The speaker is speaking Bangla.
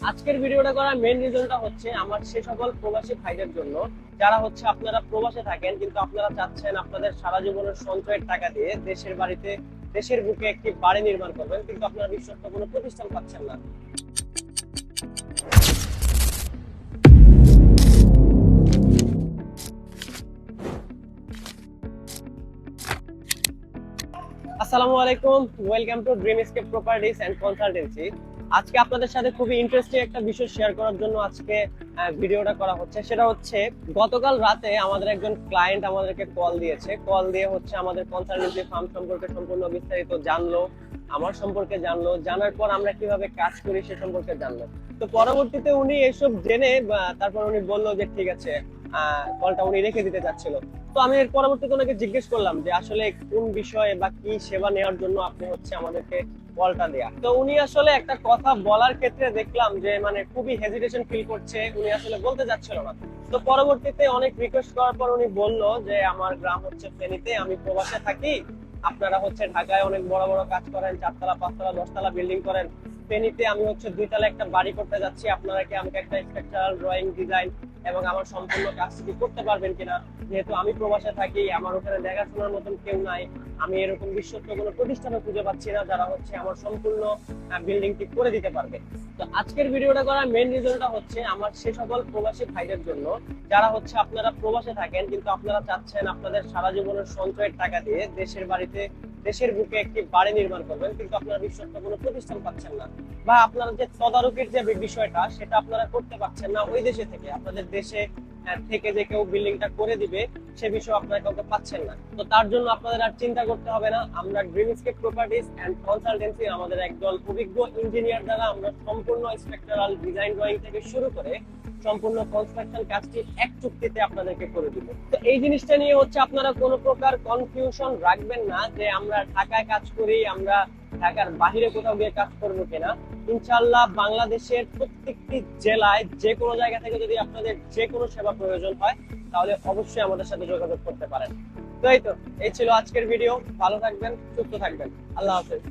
আজকের ভিডিওটা করার মেইন রিজনটা হচ্ছে আমার সে সকল প্রবাসী ভাইদের জন্য যারা হচ্ছে আপনারা প্রবাসে থাকেন, কিন্তু আপনারা চাচ্ছেন আপনাদের সারা জীবনের সঞ্চয়ের টাকা দিয়ে দেশের বাড়িতে দেশের বুকে একটি বাড়ি নির্মাণ করবেন, কিন্তু আপনারা বিশ্বস্ত কোনো প্রতিষ্ঠান পাচ্ছেন না। আসসালামু আলাইকুম, welcome to Dream Escape Properties and Consultancy. আজকে আপনাদের সাথে খুবই ইন্টারেস্টিং একটা বিষয় শেয়ার করার জন্য আজকে ভিডিওটা করা হচ্ছে। সেটা হচ্ছে গতকাল রাতে আমাদের একজন ক্লায়েন্ট আমাদেরকে কল দিয়েছে। কল দিয়ে হচ্ছে আমাদের কনসালটেন্সি ফার্ম সম্পর্কে সম্পূর্ণ বিস্তারিত জানলো, আমার সম্পর্কে জানলো, জানার পর আমরা কিভাবে কাজ করি সে সম্পর্কে জানলো। তো পরবর্তীতে উনি এইসব জেনে তারপর উনি বললো যে ঠিক আছে, কলটা উনি রেখে দিতে চাচ্ছিল। তো আমি এর পরবর্তীতে ওনাকে জিজ্ঞেস করলাম যে আসলে কোন বিষয়ে বা কি সেবা নেওয়ার জন্য আপনি হচ্ছে আমাদেরকে কলটা দেয়া। তো উনি আসলে একটা কথা বলার ক্ষেত্রে দেখলাম যে মানে খুবই হেজিটেশন ফিল করছে, উনি আসলে বলতে যাচ্ছিল না। তো পরবর্তীতে অনেক রিকোয়েস্ট করার পর উনি বলল যে আমার গ্রাম হচ্ছে ফেনীতে, আমি প্রবাসে থাকি, আপনারা হচ্ছে ঢাকায় অনেক বড় বড় কাজ করেন, 4 তলা 5 তলা 10 তলা বিল্ডিং করেন, ফেনীতে আমি হচ্ছে 2 তলা একটা বাড়ি করতে যাচ্ছি, আপনারা কি আমাকে একটা স্ট্রাকচারাল ড্রয়িং ডিজাইন এবং আমার সম্পূর্ণ কাজটি করতে পারবেন কিনা? যেহেতু আমি প্রবাসে থাকি, আমার ওখানে দেখাশোনার মতন কেউ নাই, আমি এরকম বিশ্বস্ত কোনো প্রতিষ্ঠানও খুঁজে পাচ্ছি না যারা হচ্ছে আমার সম্পূর্ণ বিল্ডিংটি করে দিতে পারবে। তো আজকের ভিডিওটা করার মেইন রিজনটা হচ্ছে আমার সে সকল প্রবাসী ভাইদের জন্য যারা হচ্ছে আপনারা প্রবাসে থাকেন, কিন্তু আপনারা চাচ্ছেন আপনাদের সারা জীবনের সঞ্চয়ের টাকা দিয়ে দেশের বাড়িতে দেশের বুকে একটি বাড়ি নির্মাণ করবেন, কিন্তু আপনারা বিশ্বস্ত কোনো প্রতিষ্ঠান পাচ্ছেন না, বা আপনারা যে তদারকির যে বিষয়টা সেটা আপনারা করতে পারছেন না ওই দেশে থেকে, আপনাদের দেশে থেকে যে কেউ বিল্ডিংটা করে দিবে সে বিষয়ে আপনারা কাউকে পাচ্ছেন না। তো তার জন্য আপনাদের আর চিন্তা করতে হবে না, আমরা ড্রিমস্কেপ প্রপার্টিজ এন্ড কনসালটেন্সি আমাদের একদল অভিজ্ঞ ইঞ্জিনিয়ার দ্বারা আমরা সম্পূর্ণ স্ট্রাকচারাল ডিজাইন ড্রয়িং থেকে শুরু করে সম্পূর্ণ কনস্ট্রাকশন কাজটি এক চুক্তিতে আপনাদেরকে করে দিব। তো এই জিনিসটা নিয়ে হচ্ছে আপনারা কোনো প্রকার কনফিউশন রাখবেন না যে আমরা ঢাকায় কাজ করি, আমরা ঢাকার বাহিরে কোথাও গিয়ে কাজ করবো কিনা। ইনশাআল্লাহ বাংলাদেশের প্রত্যেকটি জেলায় যে কোনো জায়গা থেকে যদি আপনাদের যে কোনো সেবা প্রয়োজন হয় তাহলে অবশ্যই আমাদের সাথে যোগাযোগ করতে পারেন। তো এই ছিল আজকের ভিডিও। ভালো থাকবেন, সুস্থ থাকবেন, আল্লাহ হাফেজ।